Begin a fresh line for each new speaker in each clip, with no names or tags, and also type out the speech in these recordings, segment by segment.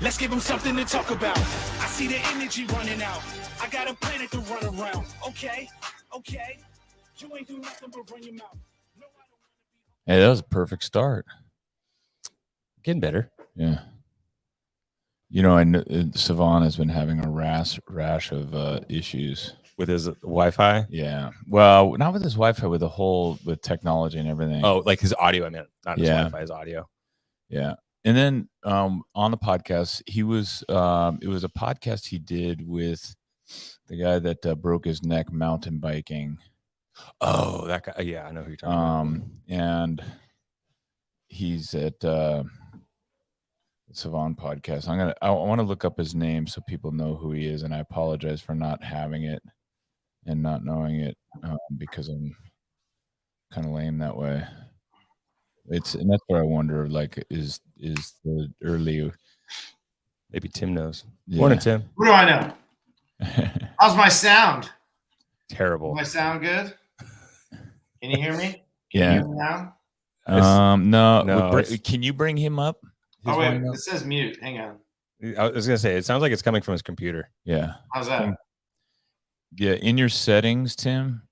Let's give them something to talk about. I see the energy running out. I got a planet to run around. Okay. You ain't do nothing but run your mouth. No, I don't want to be.
Hey, that was a perfect start.
Getting better.
Yeah. You know, Savon has been having a rash of issues
with his Wi-Fi.
Yeah. Well, not with his Wi-Fi, with technology and everything.
Oh, like his audio. I meant not his Wi-Fi, his audio.
Yeah. And then on the podcast, he was it was a podcast he did with the guy that broke his neck mountain biking.
Oh, that guy. Yeah, I know who you're talking about.
And he's at Savon podcast. I want to look up his name so people know who he is, and I apologize for not having it and not knowing it because I'm kind of lame that way. And that's where I wonder, like, is the early,
maybe Tim knows.
Yeah.
Morning, Tim.
What do I know? How's my sound?
Terrible.
Does my sound good? Can you hear me?
Yeah.
You hear me now?
No. Can you bring him up?
Oh wait, it says mute. Hang on.
I was gonna say it sounds like it's coming from his computer.
Yeah.
How's that?
Yeah, in your settings, Tim,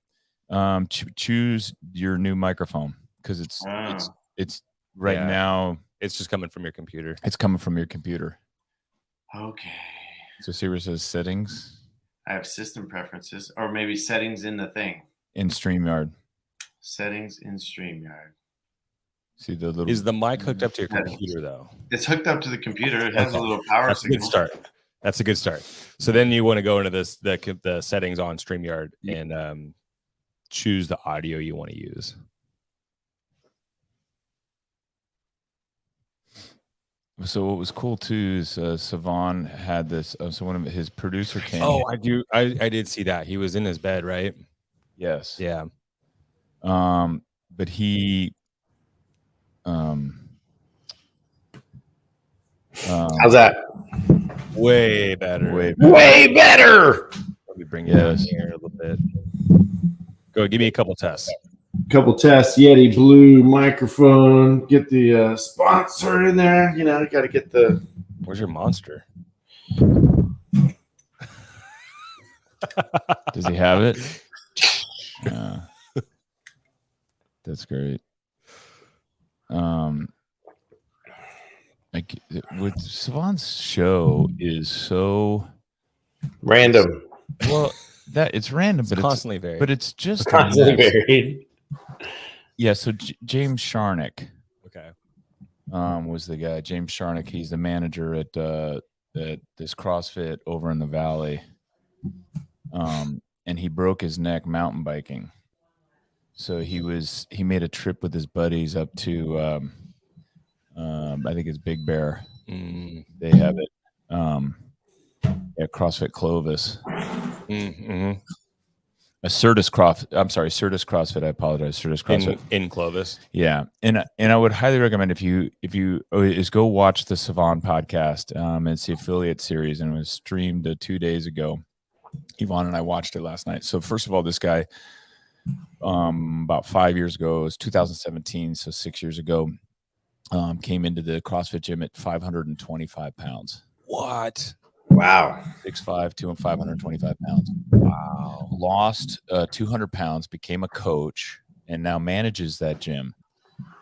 choose your new microphone because it's right now.
It's just coming from your computer.
It's coming from your computer.
Okay.
So see where it says settings?
I have system preferences, or maybe settings in the thing.
In StreamYard.
Settings in StreamYard.
See the little.
Is the mic hooked up to your computer though?
It's hooked up to the computer. It has a little power signal.
Good start. That's a good start. So then you want to go into the settings on StreamYard and choose the audio you want to use.
So what was cool too is Savon had this. So one of his producer came.
Oh, I do. I did see that. He was in his bed, right?
Yes.
Yeah.
But he.
How's that?
Way better.
Way better.
Let me bring it down here a little bit. Go, give me a couple tests.
Couple tests. Yeti Blue microphone. Get the sponsor in there. You know, got to get the.
Where's your monster?
Does he have it? Yeah. That's great. Like with Savon's show is so
random.
Well, that it's random, but
constantly varied.
But it's just
constantly varied.
Yeah. So James Sharnick,
okay,
was the guy. James Sharnick. He's the manager at this CrossFit over in the Valley. And he broke his neck mountain biking. So he made a trip with his buddies up to I think it's Big Bear. They have it at CrossFit Clovis. Certus CrossFit. I apologize. Certus CrossFit
in Clovis.
Yeah, and I would highly recommend if you is go watch the Savon podcast. It's the affiliate series, and it was streamed 2 days ago. Yvonne and I watched it last night. So first of all, this guy, about 5 years ago, it was 2017, so 6 years ago, came into the CrossFit gym at 525 pounds.
What?
Wow.
6'5", 525 pounds. Wow. Lost 200 pounds, became a coach, and now manages that gym.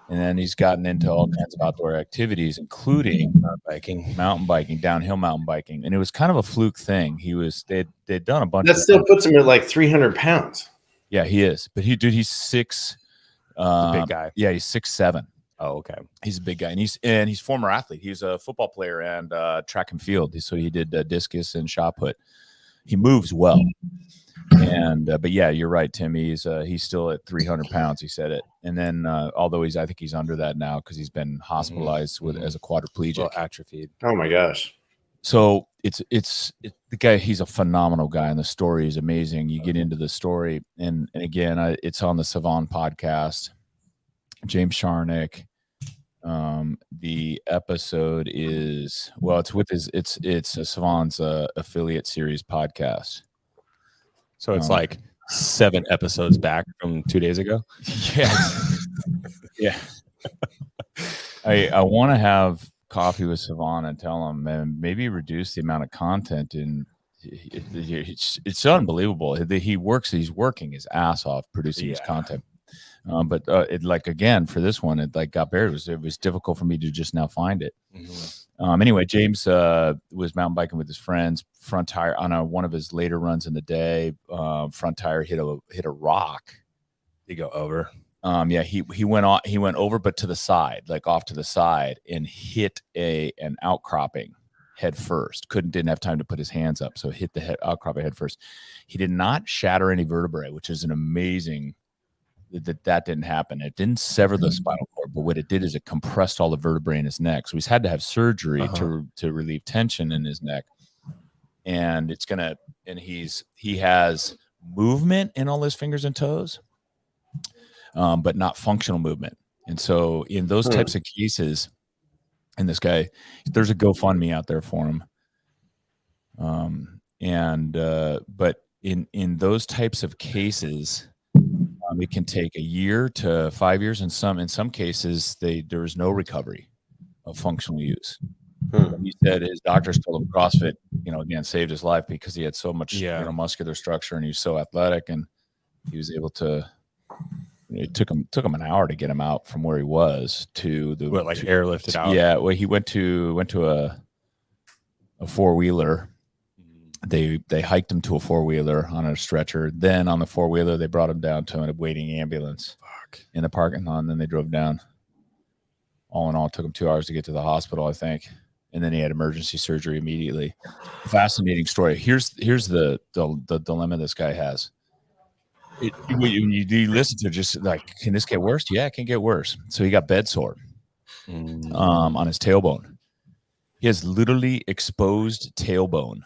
And then he's gotten into all kinds of outdoor activities, including mountain biking, downhill mountain biking. And it was kind of a fluke thing. They'd done a bunch.
That still puts him at like 300 pounds.
Yeah, he is. But he's six.
Big guy.
Yeah, he's 6'7".
Oh, okay.
He's a big guy, and he's former athlete. He's a football player and track and field. So he did discus and shot put. He moves well, and but yeah, you're right, Tim. He's still at 300 pounds. He said it, and then although I think he's under that now because he's been hospitalized as a quadriplegic,
atrophied.
Oh my gosh.
So it's the guy. He's a phenomenal guy, and the story is amazing. You get into the story, and again, it's on the Savon podcast. James Sharnick. The episode is it's with it's Savon's affiliate series podcast.
So it's like 7 episodes back from 2 days ago.
Yeah, yeah. I want to have coffee with Savon and tell him, man, maybe reduce the amount of content. And it's unbelievable. He's working his ass off producing his content. But it like, again, for this one, it like got buried. It was difficult for me to just now find it. Anyway, James was mountain biking with his friends. Front tire on one of his later runs in the day. Front tire hit a rock.
You go over.
Yeah, he went over, but to the side, like off to the side, and hit an outcropping head first. Didn't have time to put his hands up, so hit the outcropping head first. He did not shatter any vertebrae, which is an amazing. That didn't happen. It didn't sever the spinal cord, but what it did is it compressed all the vertebrae in his neck. So he's had to have surgery to relieve tension in his neck. And he has movement in all his fingers and toes, but not functional movement. And so in those types of cases, and this guy, there's a GoFundMe out there for him. But in those types of cases, it can take a year to 5 years. In some cases, there is no recovery of functional use. He said his doctors told him CrossFit, again, saved his life because he had so much muscular structure and he was so athletic, and he was able to. It took him an hour to get him out from where he was to the
airlifted out.
Yeah, well, he went to a 4-wheeler. They hiked him to a 4-wheeler on a stretcher. Then on the 4-wheeler, they brought him down to a waiting ambulance in the parking lot, and then they drove down. All in all, it took him 2 hours to get to the hospital, I think. And then he had emergency surgery immediately. Fascinating story. Here's the dilemma this guy has. You listen to just like, can this get worse? Yeah, it can get worse. So he got bed sore on his tailbone. He has literally exposed tailbone.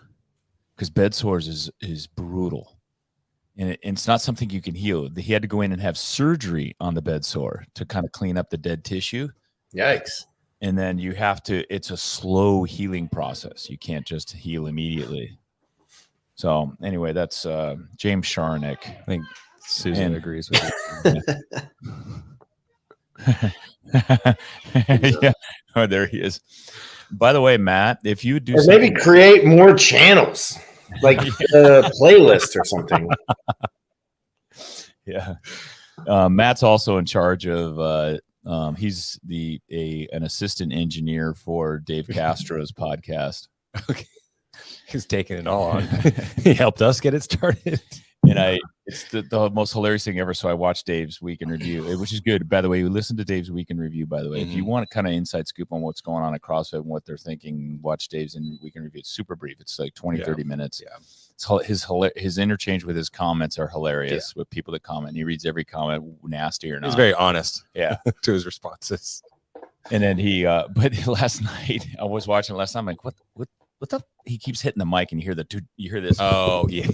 Because bed sores is brutal, and it's not something you can heal. He had to go in and have surgery on the bed sore to kind of clean up the dead tissue.
Yikes!
And then it's a slow healing process. You can't just heal immediately. So anyway, that's James Sharnick.
I think Susan agrees with you.
Yeah. Oh, there he is. By the way, Matt, if you do
maybe create more channels, like a playlist or something.
Yeah. Matt's also in charge of he's an assistant engineer for Dave Castro's podcast.
Okay. He's taking it all on. He helped us get it started.
And it's the most hilarious thing ever. So I watched Dave's Week in Review, which is good. By the way, you listen to Dave's Week in Review, by the way. If you want a kind of inside scoop on what's going on at CrossFit and what they're thinking, watch Dave's Week in Review. It's super brief. It's like 30 minutes. Yeah. His interchange with his comments are hilarious with people that comment. He reads every comment, nasty or not.
He's very honest.
Yeah.
To his responses.
And then but last night, I was watching last night. I'm like, what the? He keeps hitting the mic and you hear this.
Oh, yeah.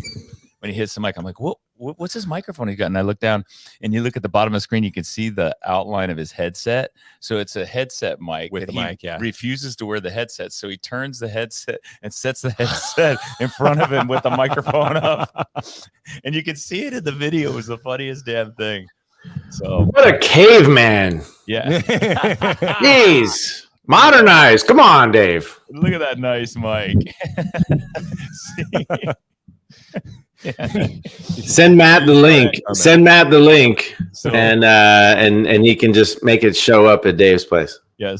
When he hits the mic, I'm like, what's his microphone he got? And I look down and you look at the bottom of the screen, you can see the outline of his headset. So it's a headset mic
with the mic,
refuses to wear the headset. So he turns the headset and sets the headset in front of him with the microphone up. And you can see it in the video. It was the funniest damn thing. So
what a caveman.
Yeah.
Jeez. Modernize. Come on, Dave.
Look at that nice mic.
Send Matt the link. Send Matt the link,
So-
and he can just make it show up at Dave's place.
Yeah,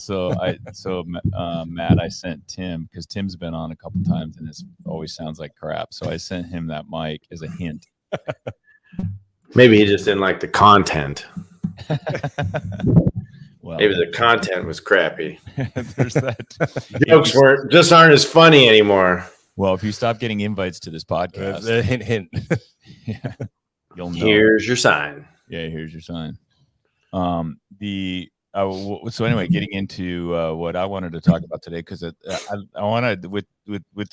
Matt, I sent Tim because Tim's been on a couple times and it always sounds like crap. So I sent him that mic as a hint.
Maybe he just didn't like the content.
Well,
Maybe the content was crappy.
there's that.
Jokes aren't as funny anymore.
Well, if you stop getting invites to this podcast,
Hint.
yeah, you'll know.
Here's your sign.
Yeah, here's your sign. So anyway, getting into what I wanted to talk about today, because I want to with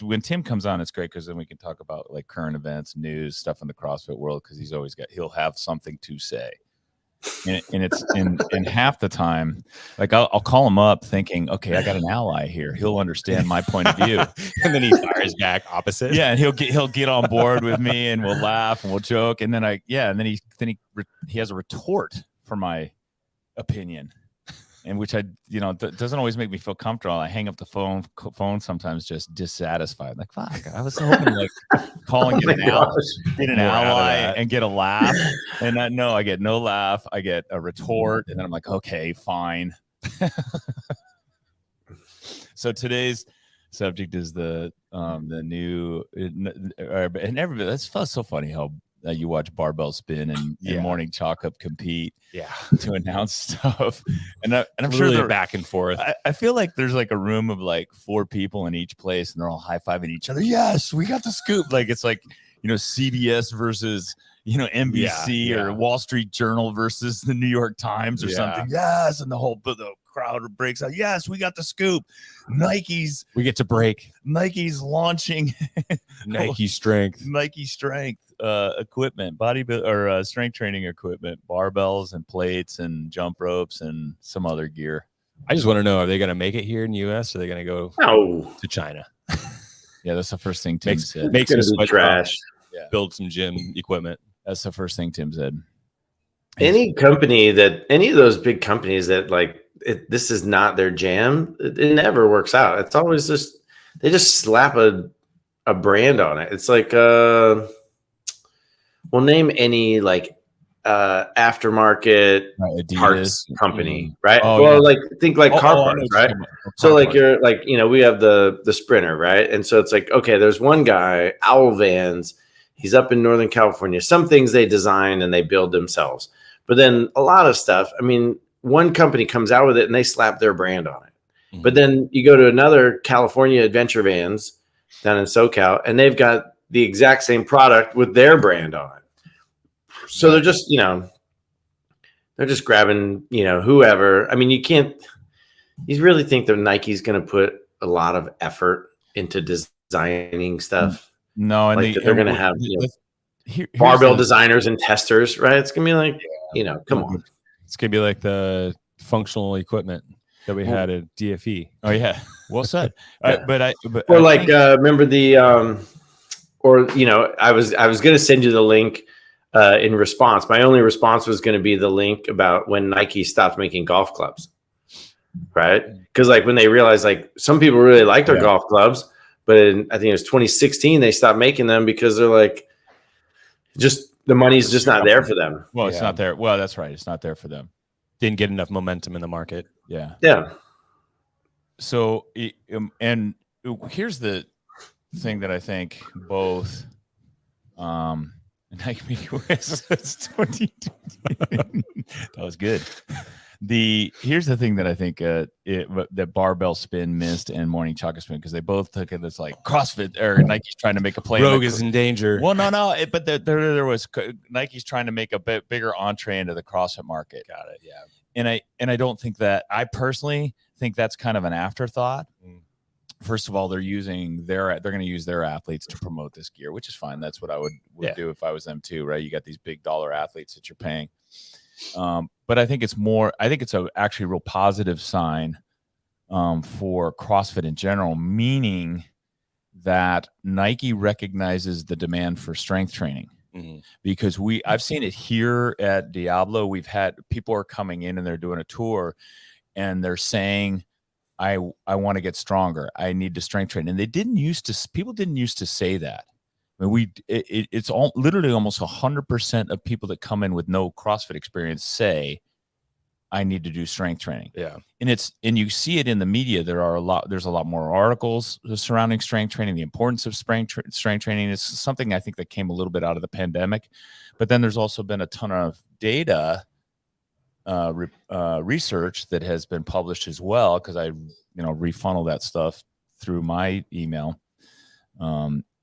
when Tim comes on, it's great because then we can talk about like current events, news, stuff in the CrossFit world, because he'll have something to say. And it's in half the time, like I'll call him up thinking, okay, I got an ally here. He'll understand my point of view,
And then he fires back opposite.
yeah, and he'll get on board with me, and we'll laugh and we'll joke, and then he has a retort for my opinion. and which I, doesn't always make me feel comfortable. I hang up the phone sometimes just dissatisfied. Like, fuck, I was hoping to call and get an ally and get a laugh. And I get no laugh. I get a retort, and then I'm like, okay, fine. So today's subject is the new, and everybody. That's so funny how you watch Barbell Spin and Morning Chalk Up compete, to announce stuff, and I'm
really
sure they're
back and forth.
I feel like there's a room of 4 people in each place, and they're all high-fiving each other. Yes, we got the scoop. It's CBS versus NBC or Wall Street Journal versus the New York Times or something. Yes, and the crowd breaks out. Yes, we got the scoop.
We get to break.
Nike's launching
Nike Strength
equipment, bodybuilding or strength training equipment, barbells and plates and jump ropes and some other gear.
I just want to know, are they going to make it here in the U.S. or are they going to go to China?
Yeah, that's the first thing Tim said.
Makes
It's
me
gonna be trash.
build some gym equipment.
That's the first thing Tim said.
Any of those big companies that this is not their jam, it never works out. It's always they just slap a brand on it. It's name any aftermarket parts company, right? Think car parts, right? So we have the Sprinter, right? And so it's okay, there's one guy, Owl Vans. He's up in Northern California. Some things they design and they build themselves. But then a lot of stuff, one company comes out with it and they slap their brand on it. Mm-hmm. But then you go to another California Adventure Vans down in SoCal, and they've got the exact same product with their brand on it. So they're just, they're just grabbing, whoever. You really think that Nike's going to put a lot of effort into designing stuff?
No, and
they're going to have barbell designers and testers, right? It's going to be come on.
It's going to be like the functional equipment that we had at DFE.
Oh yeah, well said. Remember
the I was going to send you the link in response. My only response was going to be the link about when Nike stopped making golf clubs, right? Because when they realized some people really like their golf clubs, but I think it was 2016 they stopped making them because they're just the money's just not there for them.
Well, it's not there. Well, that's right. It's not there for them.
Didn't get enough momentum in the market.
Yeah. So, and here's the thing that I think both, Nike that was good. Here's the thing that I think that Barbell Spin missed and Morning Chocolate Spin, because they both took it as CrossFit or Nike's trying to make a play.
Rogue is in danger.
Well, no, but there was Nike's trying to make a bit bigger entree into the CrossFit market.
Got it. Yeah.
And I don't think that, I personally think that's kind of an afterthought. First of all, they're going to use their athletes to promote this gear, which is fine. That's what I would do if I was them too, right? You got these big dollar athletes that you're paying. But I think it's actually a real positive sign for CrossFit in general, meaning that Nike recognizes the demand for strength training. Mm-hmm. Because I've seen it here at Diablo. We've had people are coming in and they're doing a tour and they're saying, I want to get stronger. I need to strength train. And people didn't used to say that. It's all literally almost 100% of people that come in with no CrossFit experience say, I need to do strength training.
Yeah.
And you see it in the media. There's a lot more articles surrounding strength training, the importance of strength training. It's something I think that came a little bit out of the pandemic, but then there's also been a ton of data, research that has been published as well. Cause I, refunnel that stuff through my email,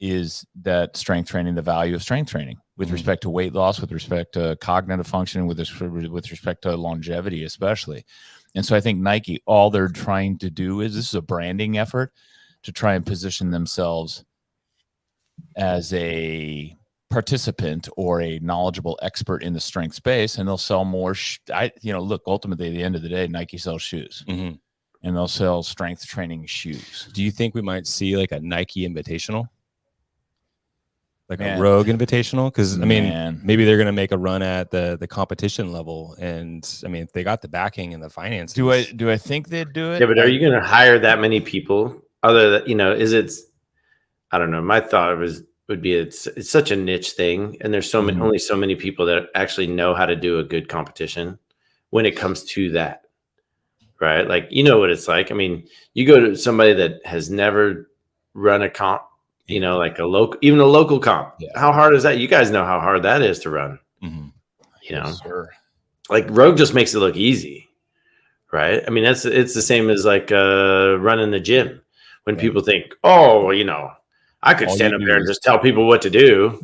is that strength training, the value of strength training with respect to weight loss, with respect to cognitive function, with respect to longevity, especially. And so I think Nike, all they're trying to do this is a branding effort to try and position themselves as a participant or a knowledgeable expert in the strength space, and they'll sell more. Look, ultimately at the end of the day, Nike sells shoes. Mm-hmm. And they'll sell strength training shoes.
Do you think we might see a Nike Invitational? like a Rogue Invitational? Because I mean, maybe they're going to make a run at the competition level, and I mean, if they got the backing and the finances.
Do I think they'd do it?
Yeah, but are you going to hire that many people? Other than, you know, is it? I don't know. My thought would be it's such a niche thing, and there's so many, only so many people that actually know how to do a good competition when it comes to that, right? Like, you know what it's like. I mean, you go to somebody that has never run a comp, you know, like even a local comp. Yeah. How hard is that? You guys know how hard that is to run. You know, like Rogue just makes it look easy, right? I mean, it's the same as like running the gym. When people think, oh, you know, I could stand up there and just tell people what to do.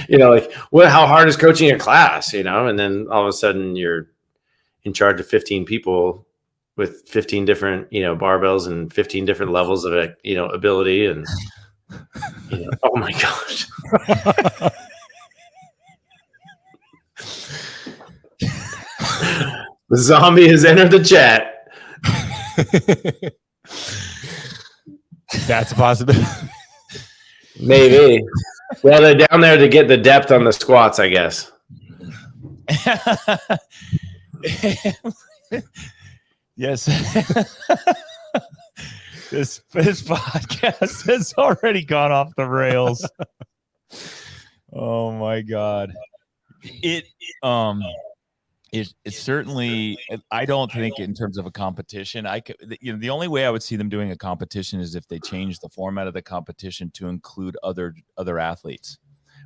You know, like, how hard is coaching a class, you know? And then all of a sudden you're in charge of 15 people with 15 different, you know, barbells and 15 different levels of, you know, ability. And, you know, oh my gosh. The zombie has entered the chat.
That's a possibility.
Maybe. Well, they're down there to get the depth on the squats, I guess.
Yes. This podcast has already gone off the rails. Oh my God. It certainly, I don't think in terms of a competition, you know, the only way I would see them doing a competition is if they change the format of the competition to include other athletes,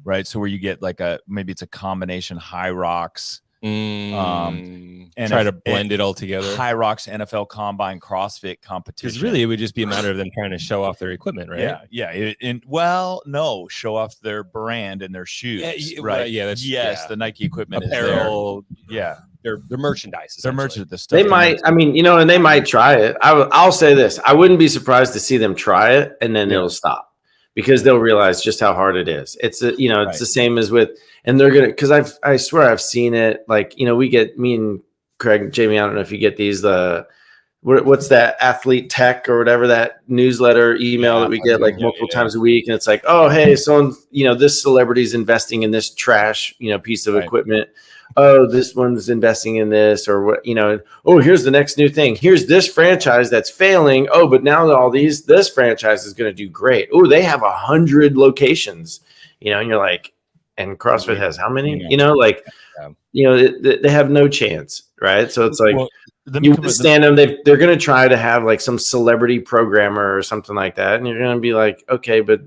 right? So where you get like maybe it's a combination high rocks,
and try to blend it all together.
High rocks, NFL Combine, CrossFit competition.
Because really, it would just be a matter of them trying to show off their equipment, right?
Yeah. No, show off their brand and their shoes, right? The Nike equipment,
apparel,
is there.
Their merchandise.
Their merchandise. The stuff
they might. I mean, you know, and they might try it. I'll say this: I wouldn't be surprised to see them try it, and then it'll stop because they'll realize just how hard it is. It's it's the same as with. And they're gonna, because I swear I've seen it. Like, you know, we get, me and Craig, Jamie, I don't know if you get these, what's that, Athlete Tech or whatever, that newsletter email that we get like multiple times a week, and it's like, oh, hey, so, you know, this celebrity's investing in this trash, you know, piece of equipment. Oh, this one's investing in this, or what, you know, oh, here's the next new thing. Here's this franchise that's failing. Oh, but now this franchise is going to do great. Oh, they have 100 locations, you know, and you're like, and CrossFit has how many? You know, like, you know, they have no chance, right? So it's like, you stand them. They're going to try to have like some celebrity programmer or something like that, and you're going to be like, okay, but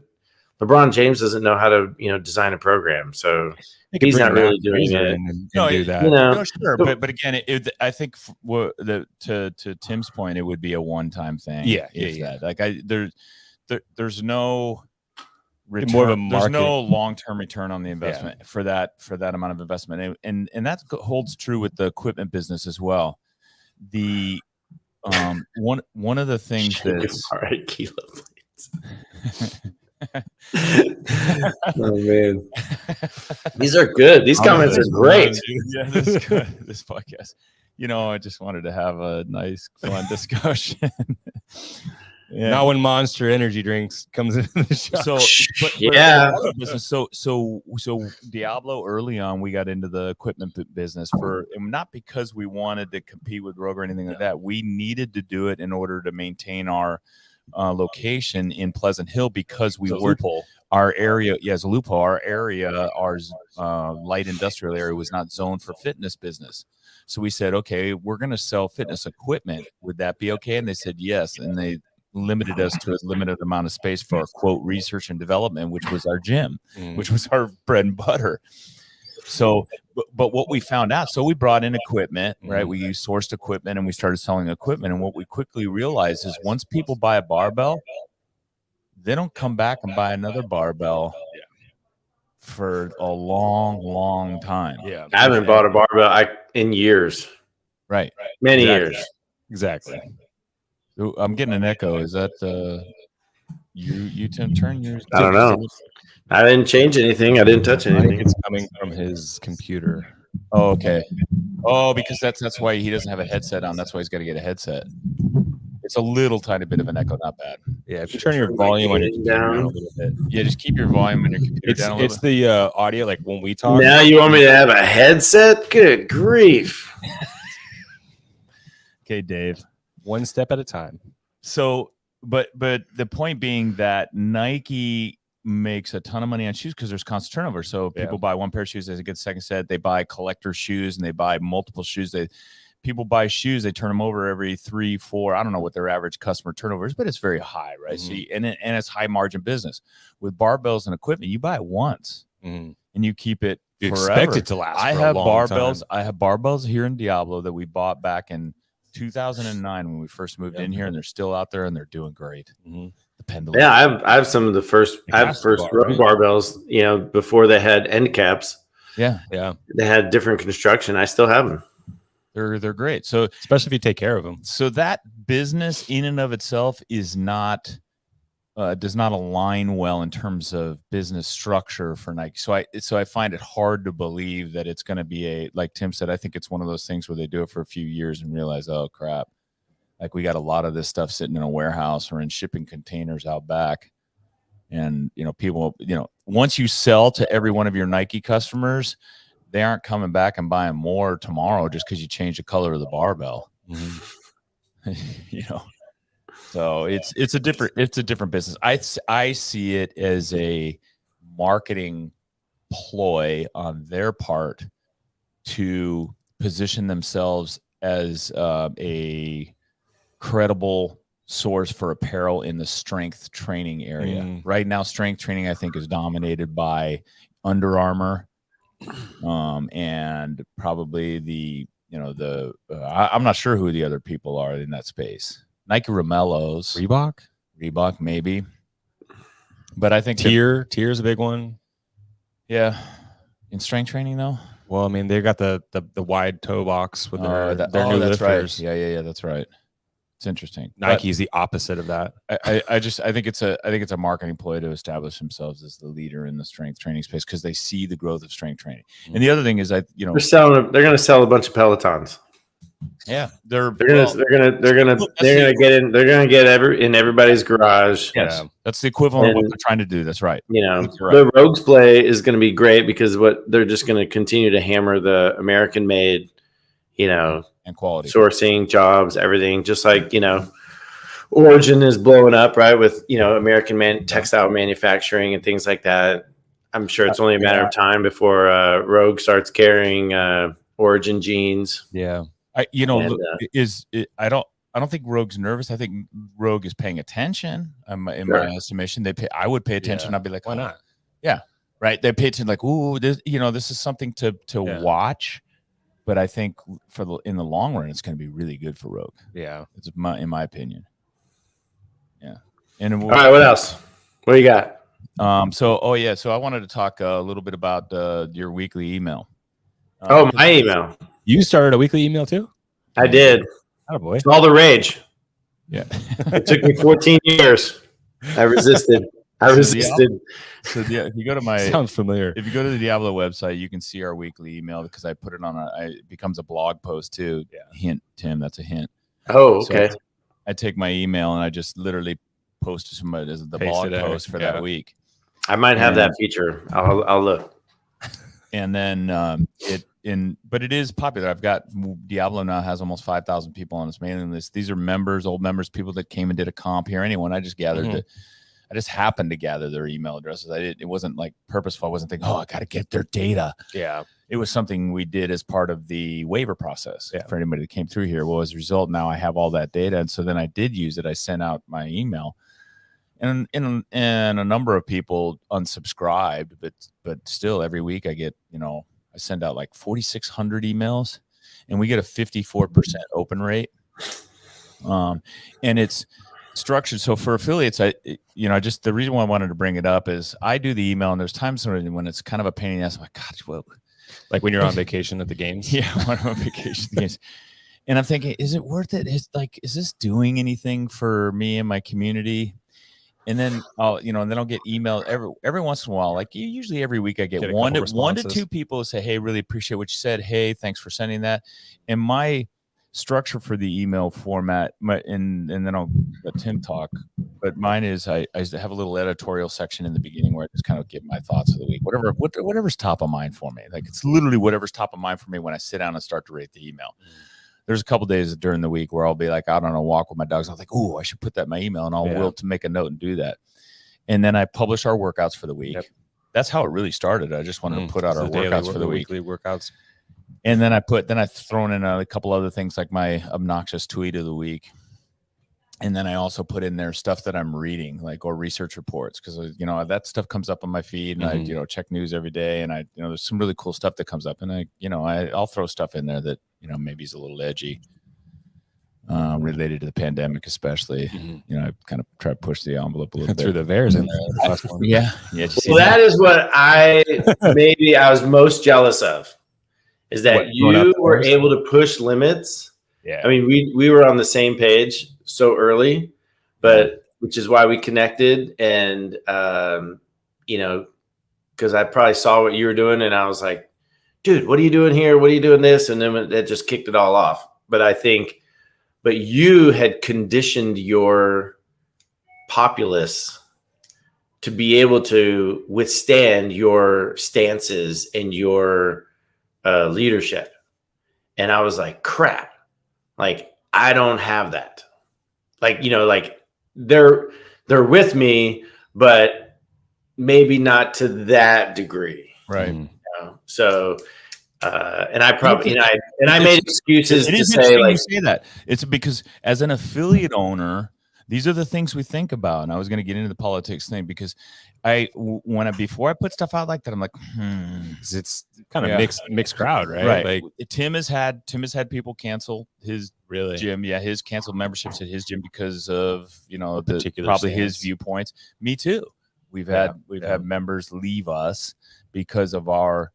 LeBron James doesn't know how to, you know, design a program, so he's not really doing it.
And do that.
You know,
sure, but again, I think to Tim's point, it would be a one-time thing.
Yeah.
Like there's no return,
more of a market.
There's no long-term return on the investment for that amount of investment, and that holds true with the equipment business as well. The one of the things that's
all right, kilo plates. Oh man, these are good. These comments are great.
Yeah, this is good. This podcast. You know, I just wanted to have a nice, fun discussion.
Yeah. Not when Monster Energy drinks comes into the show.
So Diablo, early on, we got into the equipment business not because we wanted to compete with Rogue or anything like that. We needed to do it in order to maintain our location in Pleasant Hill, because our area, as a loophole, our light industrial area was not zoned for fitness business. So we said, okay, we're going to sell fitness equipment. Would that be okay? And they said yes. And they limited us to a limited amount of space for our quote research and development, which was our gym, which was our bread and butter. So, but what we found out, so we brought in equipment, right? We sourced equipment and we started selling equipment. And what we quickly realized is once people buy a barbell, they don't come back and buy another barbell for a long, long time.
Yeah. I haven't bought a barbell in years.
Right.
Many years.
Exactly. I'm getting an echo. Is that you turn yours?
I don't know. I didn't change anything. I didn't touch anything.
I think it's coming from his computer.
Oh, okay. Oh, because that's why he doesn't have a headset on. That's why he's got to get a headset. It's a little tiny bit of an echo, not bad.
Yeah, if you turn your volume on your computer down a little bit.
Yeah, just keep your volume on your computer down a little
It's the audio, like when we talk.
Now you want me to have a headset? Good grief.
Okay, Dave.
One step at a time.
So, but the point being that Nike makes a ton of money on shoes because there's constant turnover. So people buy one pair of shoes, they get a second set. They buy collector shoes and they buy multiple shoes. People buy shoes, they turn them over every 3, 4. I don't know what their average customer turnover is, but it's very high, right? So and it's high margin business. With barbells and equipment, you buy it once and you keep it forever.
Expect it to last.
I have barbells here in Diablo that we bought back in 2009 when we first moved in here, and they're still out there and they're doing great. The pendulum.
Yeah, I have some of the first. I have first barbells. You know, before they had end caps.
Yeah.
They had different construction. I still have them.
They're great. So
especially if you take care of them.
So that business in and of itself is not does not align well in terms of business structure for Nike. So I find it hard to believe that it's going to be like Tim said, I think it's one of those things where they do it for a few years and realize, oh crap, like we got a lot of this stuff sitting in a warehouse or in shipping containers out back. And, people, once you sell to every one of your Nike customers, they aren't coming back and buying more tomorrow just because you change the color of the barbell. So it's a different business. I see it as a marketing ploy on their part to position themselves as a credible source for apparel in the strength training area. Right now, strength training, I think, is dominated by Under Armour, and probably I'm not sure who the other people are in that space. Nike Ramelos, Reebok, maybe. But I think
Tier is a big one.
Yeah, in strength training though.
Well, I mean, they got the wide toe box with their new
that's
lifters.
Right. Yeah, that's right. It's interesting.
Nike's the opposite of that.
I think it's a marketing ploy to establish themselves as the leader in the strength training space because they see the growth of strength training. And the other thing is, they're going
to sell a bunch of Pelotons.
Yeah, they're
gonna get in everybody's garage.
Yes, that's the equivalent of what they're trying to do. That's right.
The Rogues play is going to be great because they're just going to continue to hammer the American made,
and quality
sourcing jobs, everything. Just like Origin is blowing up, right? With American textile manufacturing and things like that. I'm sure it's only a matter of time before Rogue starts carrying Origin jeans.
Yeah.
I don't think Rogue's nervous. I think Rogue is paying attention. In my estimation, I would pay attention. I'd be like,
why not?
Yeah, right. They pay attention, like, ooh, this is something to watch. But I think in the long run, it's going to be really good for Rogue.
Yeah,
it's in my opinion. Yeah. And
all right, what else? What do you got?
So I wanted to talk a little bit about your weekly email.
My email.
You started a weekly email too?
I did.
Oh boy.
It's all the rage.
Yeah.
It took me 14 years. I resisted.
So if you go to
sounds familiar.
If you go to the Diablo website, you can see our weekly email because I put it on it becomes a blog post too. Yeah. Hint, Tim, that's a hint.
Oh, okay.
So I take my email and I just literally post to somebody as the blog post for that week.
I might have that feature. I'll look.
And then but it is popular. I've got Diablo now has almost 5,000 people on its mailing list. These are members, old members, people that came and did a comp here. Anyone, I just gathered I just happened to gather their email addresses. It wasn't like purposeful. I wasn't thinking, I got to get their data.
Yeah.
It was something we did as part of the waiver process for anybody that came through here. Well, as a result, now I have all that data. And so then I did use it. I sent out my email. And a number of people unsubscribed, but still every week I get, I send out like 4,600 emails and we get a 54% open rate. And it's structured. So for affiliates, just the reason why I wanted to bring it up is I do the email and there's times when it's kind of a pain in the ass. I'm like, gosh, well,
like when you're on vacation at the games.
Yeah. When I'm on vacation at the games. And I'm thinking, is it worth it? Is this doing anything for me and my community? And then I'll get email every once in a while. Like usually every week I get one to two people say, hey, really appreciate what you said. Hey, thanks for sending that. And my structure for the email format, and then I'll let Tim talk. But mine is I have a little editorial section in the beginning where I just kind of give my thoughts of the week, whatever's top of mind for me. Like it's literally whatever's top of mind for me when I sit down and start to rate the email. There's a couple days during the week where I'll be like out on a walk with my dogs. I'm like, oh, I should put that in my email, and I'll will to make a note and do that. And then I publish our workouts for the week. Yep. That's how it really started. I just wanted to put out our workouts for the week.
Weekly workouts.
And then I've thrown in a couple other things like my obnoxious tweet of the week. And then I also put in there stuff that I'm reading, like, or research reports. Cause that stuff comes up on my feed, and I, check news every day. And there's some really cool stuff that comes up, and I'll throw stuff in there that, maybe is a little edgy, related to the pandemic, especially. I kind of try to push the envelope a little bit.
Threw the VAERS in there.
Yeah.
Well, that is what I was most jealous of, is that you were able to push limits.
Yeah.
I mean, we were on the same page so early, but which is why we connected. And, because I probably saw what you were doing, and I was like, dude, what are you doing here? What are you doing this? And then that just kicked it all off. But you had conditioned your populace to be able to withstand your stances and your leadership. And I was like, crap, like, I don't have that. Like, they're with me, but maybe not to that degree.
Right.
So, and I probably, I made excuses to say, like,
you say that. It's because as an affiliate owner, these are the things we think about. And I was going to get into the politics thing because before I put stuff out like that, I'm like,
it's kind of mixed crowd, right?
Like Tim has had people cancel his gym. Yeah. His canceled memberships at his gym because of, probably his viewpoints. Me too. We've had members leave us because of our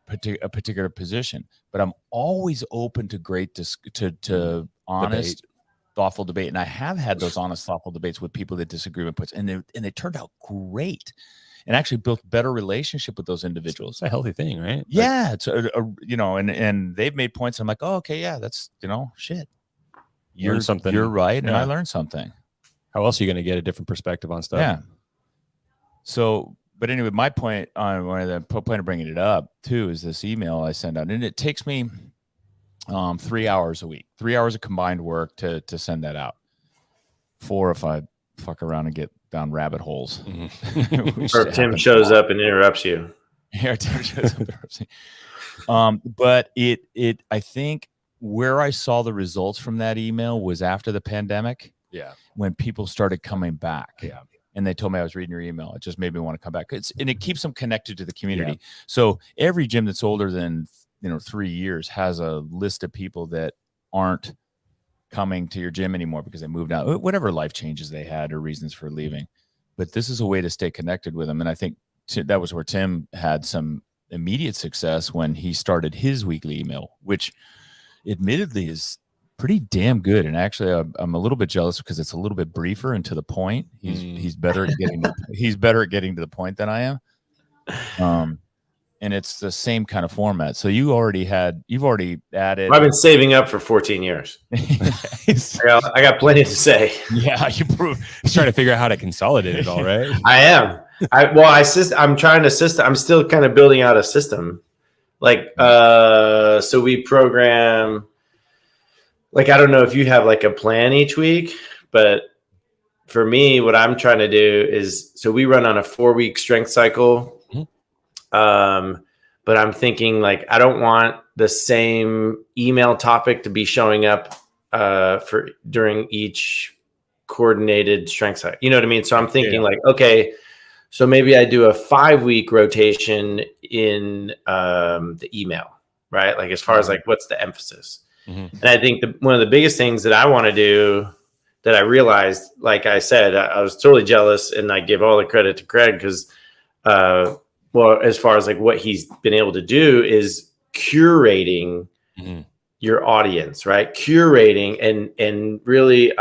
particular position, but I'm always open to to honest debate. Thoughtful debate, and I have had those honest, thoughtful debates with people that disagree with puts, and they turned out great, and actually built better relationship with those individuals.
It's a healthy thing, right?
Yeah, it's and they've made points. I'm like, oh, okay, yeah, that's shit. You're right, and I learned something.
How else are you going to get a different perspective on stuff?
Yeah. So, but anyway, my point on the point of bringing it up too is this email I send out, and it takes me 3 hours a week, 3 hours of combined work to send that out. 4 if I fuck around and get down rabbit holes.
Or Tim shows up and interrupts you.
Yeah, Tim shows up and interrupts me. But I think where I saw the results from that email was after the pandemic.
Yeah.
When people started coming back.
Yeah.
And they told me I was reading your email. It just made me want to come back. And it keeps them connected to the community. Yeah. So every gym that's older than 3 years has a list of people that aren't coming to your gym anymore because they moved out, whatever life changes they had or reasons for leaving. But this is a way to stay connected with them. And I think that was where Tim had some immediate success when he started his weekly email, which admittedly is pretty damn good. And actually I'm a little bit jealous because it's a little bit briefer and to the point. He's better at getting to the point than I am. And it's the same kind of format. So you've already added.
I've been saving up for 14 years. I got plenty to say.
Yeah, you prove.
He's trying to figure out how to consolidate it all, right?
I am. I'm trying to system. I'm still kind of building out a system. Like, so we program. Like, I don't know if you have like a plan each week, but for me, what I'm trying to do is, so we run on a 4-week strength cycle. But I'm thinking, like, I don't want the same email topic to be showing up during each coordinated strength cycle. You know what I mean? So I'm thinking like, okay, so maybe I do a 5-week rotation in the email, right? Like, as far as like, what's the emphasis? And I think one of the biggest things that I want to do that I realized, like I said, I was totally jealous, and I give all the credit to Craig because, well, as far as like what he's been able to do is curating your audience, right? Curating and really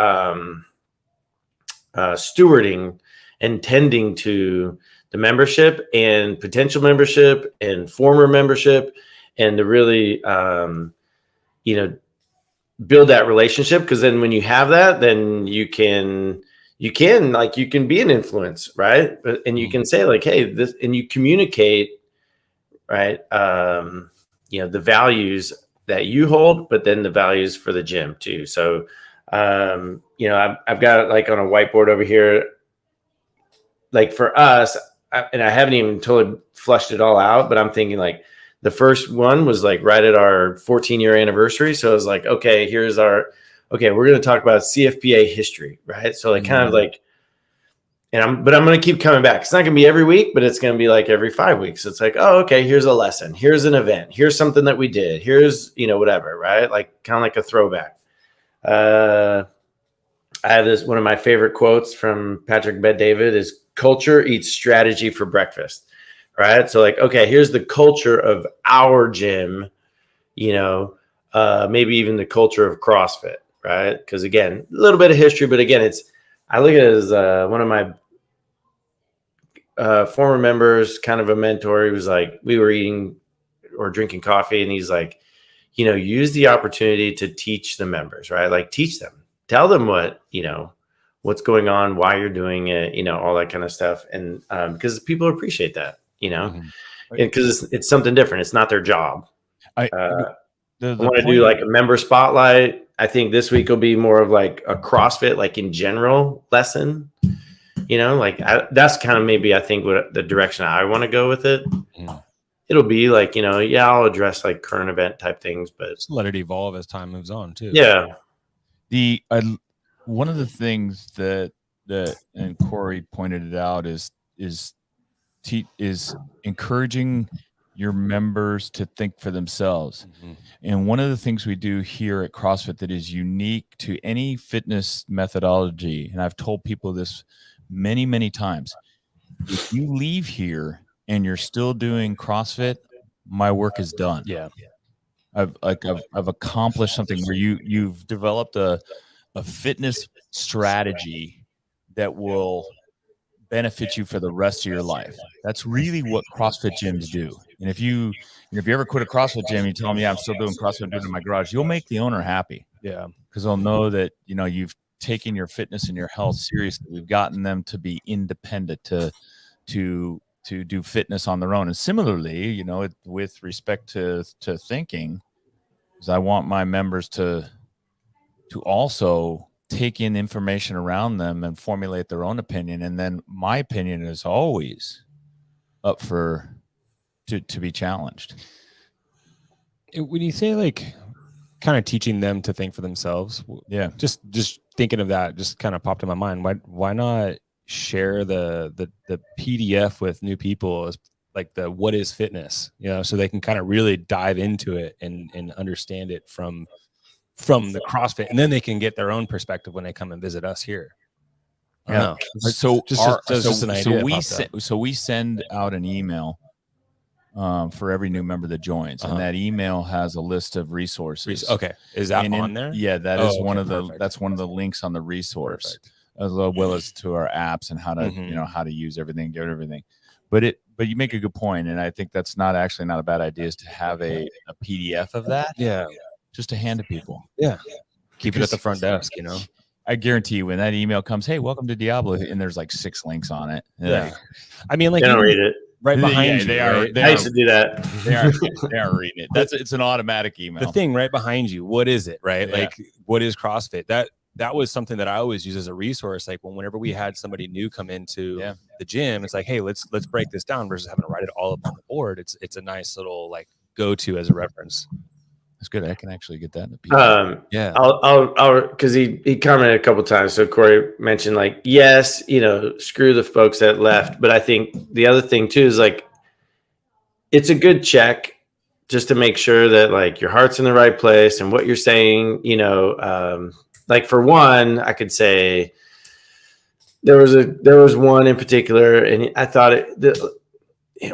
stewarding and tending to the membership and potential membership and former membership, and to really, build that relationship, because then when you have that, then you can be an influence, right? And you can say like, hey, this, and you communicate, right? The values that you hold, but then the values for the gym too. So, I've got it like on a whiteboard over here. Like for us, and I haven't even totally flushed it all out, but I'm thinking like the first one was like right at our 14-year anniversary. So I was like, okay, we're going to talk about CFPA history, right? So like kind of like, but I'm going to keep coming back. It's not going to be every week, but it's going to be like every 5 weeks. It's like, oh, okay, here's a lesson. Here's an event. Here's something that we did. Here's, whatever, right? Like kind of like a throwback. I have one of my favorite quotes from Patrick Bet-David is, culture eats strategy for breakfast, right? So like, okay, here's the culture of our gym, maybe even the culture of CrossFit, right? Because again, a little bit of history, but again, I look at it as one of my former members, kind of a mentor. He was like, we were eating or drinking coffee, and he's like, use the opportunity to teach the members, right? Like teach them, tell them what's going on, why you're doing it, all that kind of stuff. And because people appreciate that, because it's something different. It's not their job. I want to do like a member spotlight. I think this week will be more of like a CrossFit, like in general lesson, that's kind of maybe I think what the direction I want to go with it. It'll be like, I'll address like current event type things, but
just let it evolve as time moves on too.
Yeah.
One of the things that and Corey pointed it out is encouraging your members to think for themselves. And one of the things we do here at CrossFit that is unique to any fitness methodology, and I've told people this many, many times, if you leave here and you're still doing CrossFit, my work is done.
Yeah.
I've accomplished something where you've developed a fitness strategy that will benefit you for the rest of your life. That's really what CrossFit gyms do. And if you ever quit a CrossFit gym, you tell them, yeah, I'm still doing CrossFit, I'm doing it in my garage, you'll make the owner happy.
Yeah.
Because they'll know that, you've taken your fitness and your health seriously. We've gotten them to be independent, to do fitness on their own. And similarly, with respect to thinking, is I want my members to also take in information around them and formulate their own opinion. And then my opinion is always up to be challenged.
When you say like kind of teaching them to think for themselves,
yeah, just
thinking of that just kind of popped in my mind. Why not share the PDF with new people as like what is fitness, so they can kind of really dive into it and understand it from the CrossFit, and then they can get their own perspective when they come and visit us here.
Yeah.
So just an idea.
So we send out an email for every new member that joins, and that email has a list of resources.
Okay, is that on there?
Yeah, that is one of the that's one of the links on the resource, as well as to our apps and how to how to use everything, get everything. But you make a good point, and I think that's not a bad idea, is to have a PDF of that.
Yeah.
Just to hand to people.
Yeah. Keep it at the front desk,
I guarantee you when that email comes, hey, welcome to Diablo, and there's like 6 links on it.
Yeah. I mean, like,
they don't read it.
Right behind you.
They are.
I used to do that.
They are reading it. It's an automatic email.
The thing right behind you, what is it, right?
Yeah.
Like, what is CrossFit? That was something that I always use as a resource. Like whenever we had somebody new come into the gym, it's like, hey, let's break this down versus having to write it all up on the board. It's a nice little like go-to as a reference.
That's good. I can actually get that in the PDF.
Yeah.
I'll because he commented a couple times. So Corey mentioned like, yes, screw the folks that left. But I think the other thing too is like, it's a good check just to make sure that like your heart's in the right place and what you're saying, like for one, I could say there was one in particular, and I thought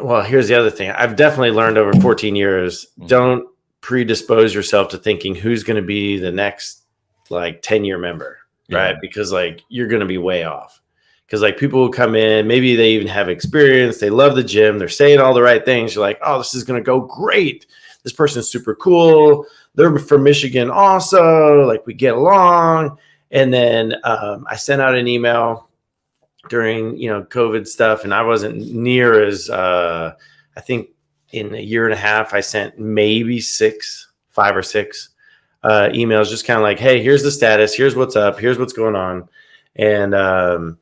well, here's the other thing. I've definitely learned over 14 years, don't predispose yourself to thinking who's going to be the next like 10-year member, right? Because like you're going to be way off. Because like people will come in, maybe they even have experience, they love the gym, they're saying all the right things. You're like, oh, this is going to go great. This person's super cool. they're from Michigan also, like we get along. And then I sent out an email during, COVID stuff, and I wasn't near as, I think in a year and a half, I sent maybe 5 or 6 emails, just kind of like, hey, here's the status, here's what's up, here's what's going on. And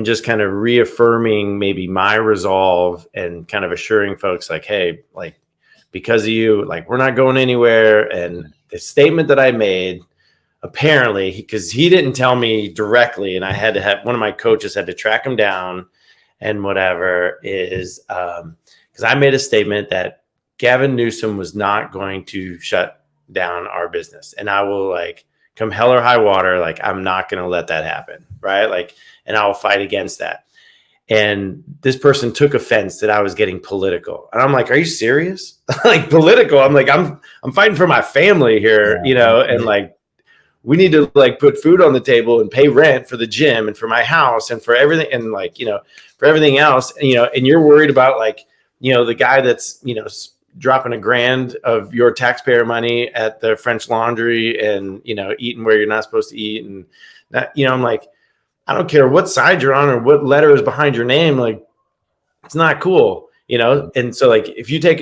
just kind of reaffirming maybe my resolve and kind of assuring folks like, hey, like, because of you, like, we're not going anywhere. And the statement that I made, apparently, because he didn't tell me directly, and I had to have one of my coaches had to track him down and whatever, is because I made a statement that Gavin Newsom was not going to shut down our business. And I will, like, come hell or high water, like, I'm not going to let that happen. Right. Like, and I will fight against that. And this person took offense that I was getting political. And I'm like, are you serious? Like, political? I'm like, I'm fighting for my family here, and like, we need to, like, put food on the table and pay rent for the gym and for my house and for everything. And, like, for everything else, and you're worried about, like, the guy that's, dropping $1,000 of your taxpayer money at the French Laundry and, eating where you're not supposed to eat. And that, I'm like, I don't care what side you're on or what letter is behind your name. Like, it's not cool, And so, like, if you take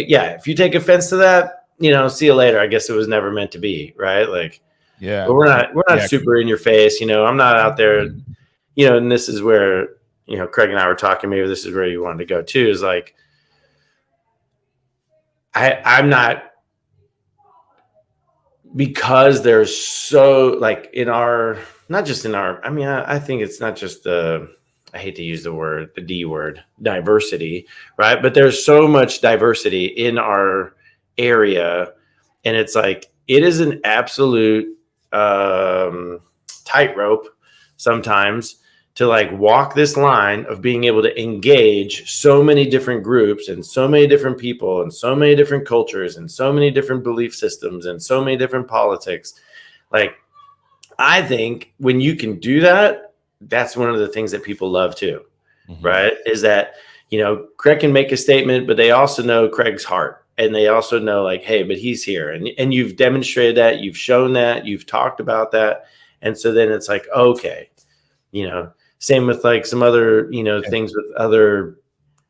offense to that, see you later. I guess it was never meant to be. Right. Like, yeah, but we're not super in your face. I'm not out there, and this is where, Craig and I were talking, maybe this is where you wanted to go too, is like, I'm not, because there's so, like, not just in our, I mean, I think it's not just I hate to use the D word, diversity, right? But there's so much diversity in our area. And it's like, it is an absolute tightrope sometimes to, like, walk this line of being able to engage so many different groups and so many different people and so many different cultures and so many different belief systems and so many different politics. Like, I think when you can do that, that's one of the things that people love too, right? Is that, Craig can make a statement, but they also know Craig's heart. And they also know, like, hey, but he's here. And you've demonstrated that, you've shown that, you've talked about that. And so then it's like, okay, same with, like, some other, things with other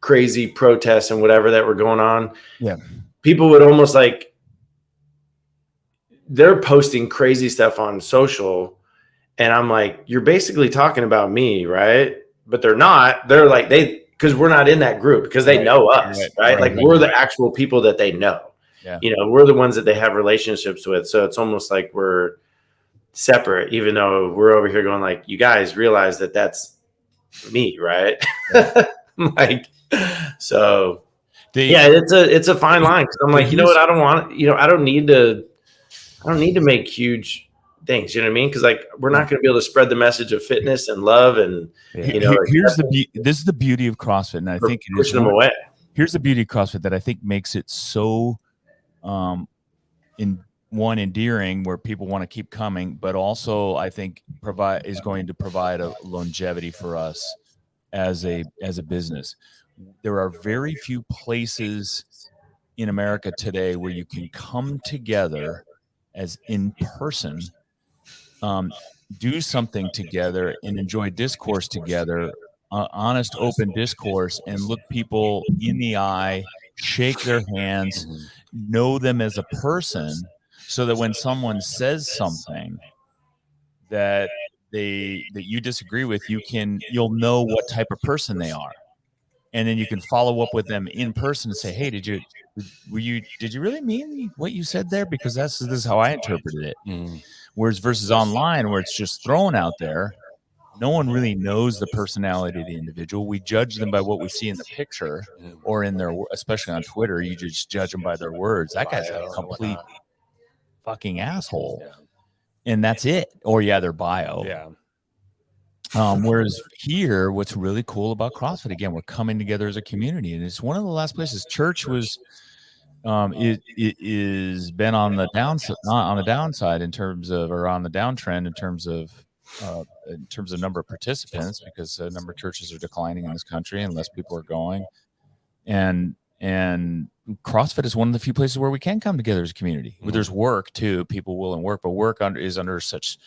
crazy protests and whatever that were going on.
Yeah.
People would almost, like, they're posting crazy stuff on social. And I'm like, you're basically talking about me, right? But they're not. They're like, because we're not in that group, because they know us, right? Like, we're the actual people that they know. Yeah. We're the ones that they have relationships with. So it's almost like we're separate, even though we're over here going, like, you guys realize that that's me, right? Yeah. Like, so it's a fine line, because I'm like, what, I don't want, I don't need to make huge things, you know what I mean? Because, like, we're not going to be able to spread the message of fitness and love, and
this is the beauty of CrossFit, and I think
pushing them away.
Here's the beauty of CrossFit that I think makes it so endearing, where people want to keep coming, but also I think is going to provide a longevity for us as a business. There are very few places in America today where you can come together as in person, do something together and enjoy discourse together, honest, open discourse, and look people in the eye, shake their hands, know them as a person, so that when someone says something that you disagree with, you'll know what type of person they are. And then you can follow up with them in person and say, hey, did you really mean what you said there? Because this is how I interpreted it. Whereas versus online, where it's just thrown out there, no one really knows the personality of the individual. We judge them by what we see in the picture, or in their, especially on Twitter, you just judge them by their words. That guy's a complete fucking asshole. And that's it. Or their bio. Yeah. Whereas here, what's really cool about CrossFit, again, we're coming together as a community, and it's one of the last places. Church was, it is been on the downside, not on the downside in terms of, or on the downtrend in terms of number of participants, because a number of churches are declining in this country and less people are going. And And CrossFit is one of the few places where we can come together as a community. Where there's work too, people will and work, but work is under such,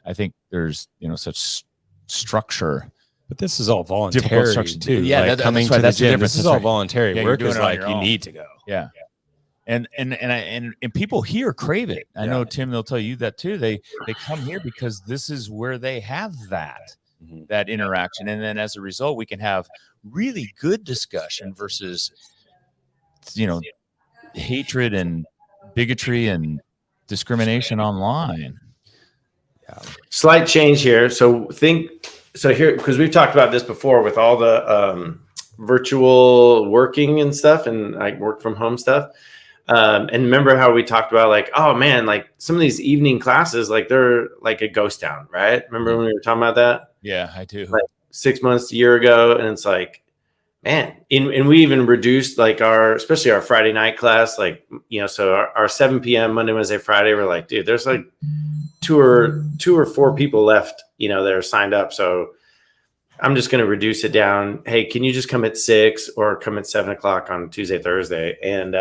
I think there's, such structure.
But this is all voluntary too.
Yeah,
like coming to the gym. This is all voluntary.
Yeah,
work is like you need to go.
Yeah. And people here crave it. I know, Tim, they'll tell you that too. They come here because this is where they have that interaction. And then as a result, we can have really good discussion versus, hatred and bigotry and discrimination online.
Yeah. Slight change here. So here, because we've talked about this before with all the virtual working and stuff and like work from home stuff. And remember how we talked about like, oh man, like some of these evening classes, like they're like a ghost town, right? Remember when we were talking about that?
Yeah, I do.
Like 6 months, a year ago. And it's like, man, and we even reduced like especially our Friday night class, like, so our 7 p.m. Monday, Wednesday, Friday, we're like, dude, there's like two or four people left, that are signed up. So I'm just going to reduce it down. Hey, can you just come at 6 or come at 7 o'clock on Tuesday, Thursday? And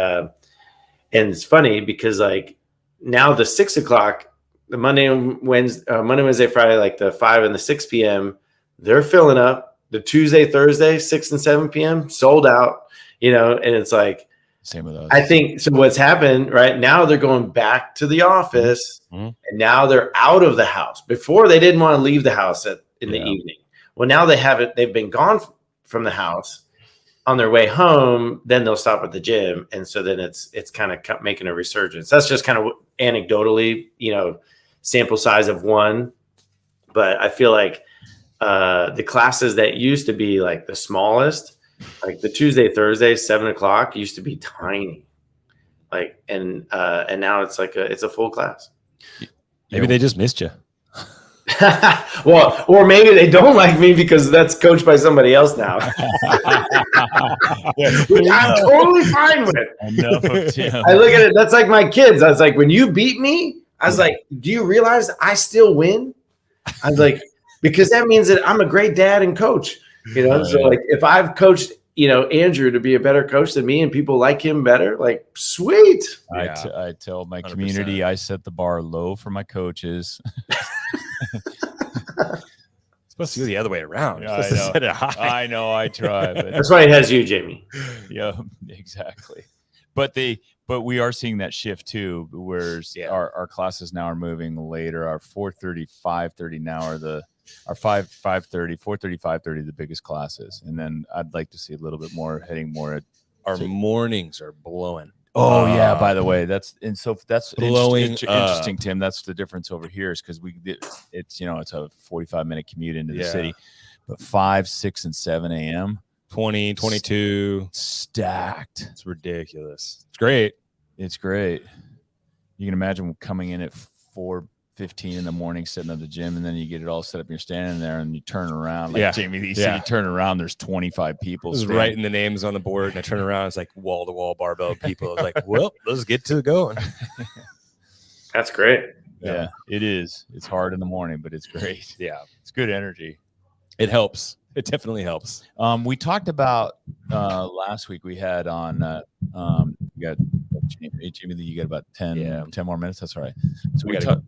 it's funny because like now the 6 o'clock, the Monday, Wednesday, Friday, like the 5 and the 6 p.m., they're filling up. The Tuesday, Thursday, 6 and 7 p.m. sold out, and it's like,
same with us.
I think so. What's happened right now, they're going back to the office and now they're out of the house. Before they didn't want to leave the house in the evening. Well, now they haven't, they've been gone from the house on their way home. Then they'll stop at the gym. And so then it's kind of making a resurgence. That's just kind of anecdotally, sample size of one, but I feel like, the classes that used to be like the smallest, like the Tuesday, Thursday, 7 o'clock used to be tiny, like, and now it's like it's a full class.
Maybe they just missed you.
Well, or maybe they don't like me because that's coached by somebody else now. Which I'm totally fine with.
Enough of Tim.
I look at it. That's like my kids. I was like, when you beat me, I was like, do you realize I still win? I was like, because that means that I'm a great dad and coach, So like if I've coached, Andrew to be a better coach than me and people like him better, like sweet.
I tell my 100%. Community, I set the bar low for my coaches.
Supposed to go the other way around.
Yeah, I know. Set it high. I know. I try. But
that's why he has you, Jamie.
Yeah, exactly. But we are seeing that shift too, where our classes now are moving later. Our 4:30, 5:30 now are our 5:30, 4:30, 5:30, the biggest classes. And then I'd like to see a little bit more heading more at
our mornings are blowing.
Oh yeah, by the way, that's
blowing
interesting, Tim. That's the difference over here is because it's it's a 45-minute commute into the city, but 5, 6, and 7 a.m.
20, 22
stacked.
It's ridiculous. It's great.
It's great. You can imagine coming in at 4:15 in the morning, sitting at the gym, and then you get it all set up. And you're standing there, and you turn around, like Jamie Lee said, you turn around. There's 25 people.
Writing the names on the board, and I turn around. It's like wall to wall barbell people. I was like, well, let's get to going.
That's great.
Yeah, it is. It's hard in the morning, but it's great.
Yeah,
it's good energy.
It helps. It definitely helps.
We talked about last week. We had on. You got Jamie Lee. You got about 10 more minutes. That's all right. So we talked.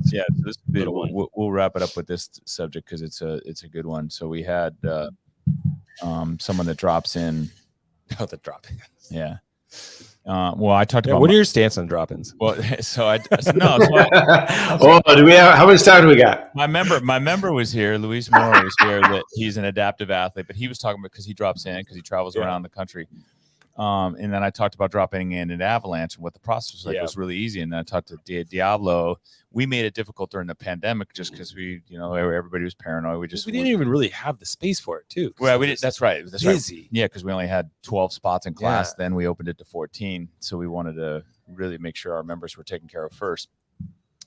So this we'll wrap it up with this subject because it's a good one. So we had someone that drops in.
Oh, the drop-ins.
Yeah. Well, I talked about.
What are your stance on drop-ins?
Well,
do we have? How much time do we got?
My member was here. Luis Moore was here. That he's an adaptive athlete, but he was talking about because he drops in because he travels around the country. And then I talked about dropping in an avalanche and what the process was like. It was really easy. And then I talked to Diablo. We made it difficult during the pandemic just because everybody was paranoid. We
didn't even really have the space for it too.
Well, we did. That's right. That's
busy.
Right. Yeah, because we only had 12 spots in class. Then we opened it to 14. So we wanted to really make sure our members were taken care of first.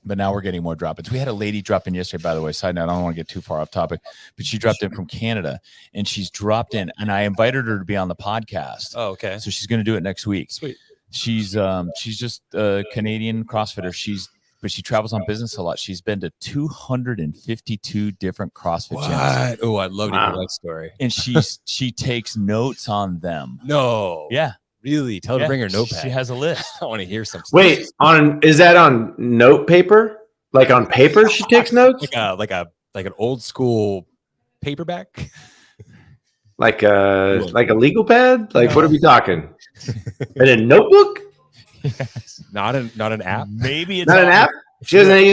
But now we're getting more drop-ins. We had a lady drop in yesterday, by the way. Side note, I don't want to get too far off topic, but she dropped in from Canada, and she's dropped in, and I invited her to be on the podcast.
Oh, okay.
So she's going to do it next week.
Sweet.
She's just a Canadian CrossFitter. But she travels on business a lot. She's been to 252 different CrossFit gyms.
Oh, I'd love to hear that story.
And she takes notes on them.
No.
Yeah.
Really? Tell her to bring her notepad.
She has a list.
I want to hear some stuff.
Wait, is that on note paper? Like on paper, she takes notes.
Like an old school paperback.
Like a legal pad. Like what are we talking? And a notebook?
Yes.
Not an app.
Maybe it's
Not an app. She doesn't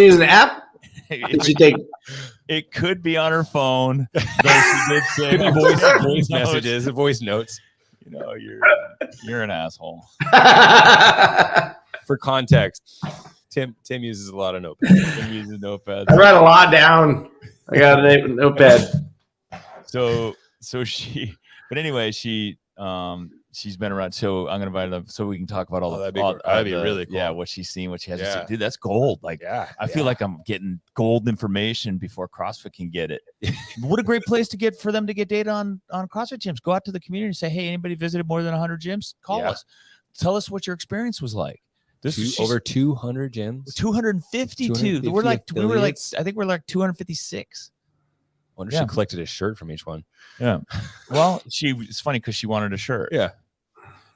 use an app. Did she take?
It could be on her phone. Though she did say
Could be voice messages, voice notes.
You know, you're an asshole.
For context, Tim uses a lot of notepads.
Tim uses notepads.
I write a lot down. I got a notepad.
So she, but anyway, she's been around. So I'm gonna invite her so we can talk about all
that'd be
the,
really cool.
Yeah, what she's seen, what she has to
Yeah.
see. Dude, that's gold. Like,
Yeah,
I feel like I'm getting gold information before CrossFit can get it. What a great place for them to get data on CrossFit gyms. Go out to the community and say, hey, anybody visited more than 100 gyms? Call us. Tell us what your experience was like. This is
over 200 gyms.
252.
250
we were like,
affiliates.
I think we're like 256.
Wonder if she collected a shirt from each one.
Yeah. Well, it's funny because she wanted a shirt.
Yeah.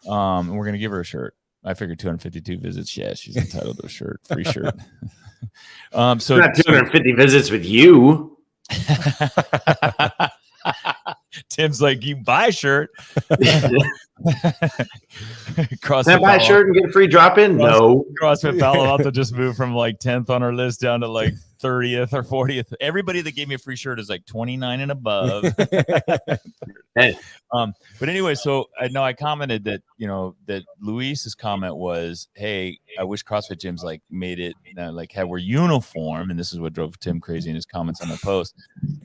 And we're gonna give her a shirt. I figured 252 visits. Yeah, she's entitled to a shirt, free shirt. So
Not 250 visits with you.
Tim's like, you buy a shirt.
Can I buy a shirt and get a free drop in? No.
CrossFit Palo Alto just moved from like 10th on our list down to like 30th or 40th. Everybody that gave me a free shirt is like 29 and above.
Hey.
But anyway, so I commented that, that Luis's comment was, hey, I wish CrossFit gyms like made it were uniform. And this is what drove Tim crazy in his comments on the post.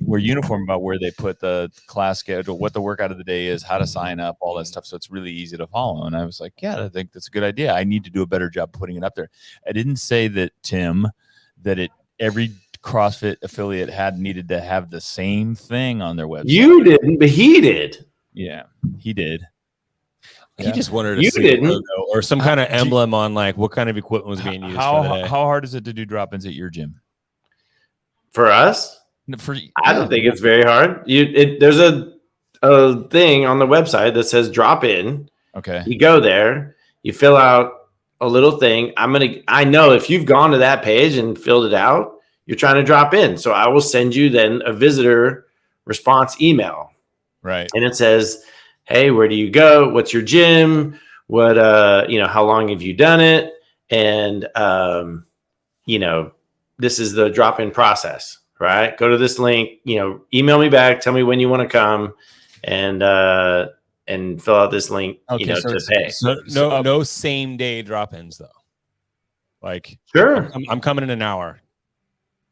We're uniform about where they put the class schedule, what the workout of the day is, how to sign up, all that stuff. So it's really easy to follow. And I was like, yeah, I think that's a good idea. I need to do a better job putting it up there. I didn't say that, Tim, that every CrossFit affiliate needed to have the same thing on their website.
You didn't, but he did.
Yeah, he did.
He just wanted to
You
see
didn't.
a logo or some kind of emblem on like what kind of equipment was being used.
How
for the day.
hard is it to do drop-ins at your gym?
For us, I don't think it's very hard. There's a thing on the website that says drop in.
Okay.
You go there, you fill out a little thing. I know if you've gone to that page and filled it out, you're trying to drop in. So I will send you then a visitor response email.
Right.
And it says, hey, where do you go? What's your gym? What, how long have you done it? And, this is the drop-in process, right? Go to this link, email me back, tell me when you want to come and fill out this link, to pay.
No same day drop-ins though. Like,
Sure.
I'm coming in an hour.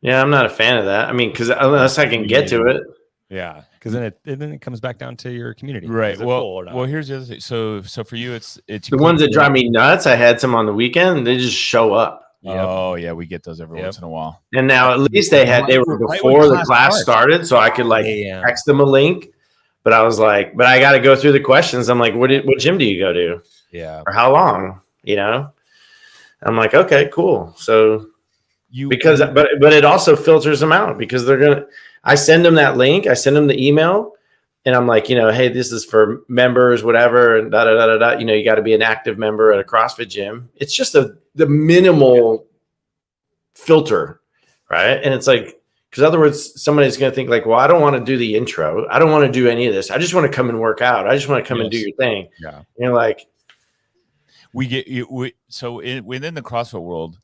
Yeah, I'm not a fan of that. I mean, because unless I can get to it.
Yeah, because then it comes back down to your community.
Right. Well, here's the other thing. So for you, it's
the ones that drive me nuts. I had some on the weekend. They just show up.
Yep. Oh yeah, we get those every once in a while.
And now at least they were before the class started, so I could text them a link. But I was like, I got to go through the questions. I'm like, what gym do you go to?
Yeah.
Or how long? I'm like, okay, cool. So but it also filters them out because I send them that link. I send them the email and I'm like, hey, this is for members, whatever. And you got to be an active member at a CrossFit gym. It's just the minimal filter. Right. And it's like, because otherwise somebody's going to think like, well, I don't want to do the intro. I don't want to do any of this. I just want to come and work out. I just want to come and do your thing.
Yeah.
And you're like,
within the CrossFit world,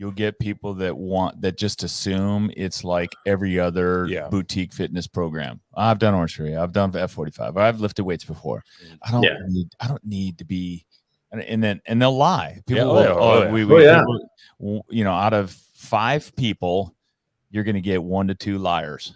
you'll get people that just assume it's like every other boutique fitness program. I've done Orange Theory. I've done F45. I've lifted weights before. I don't need to be, and they'll lie. People out of 5 people, you're going to get 1 to 2 liars.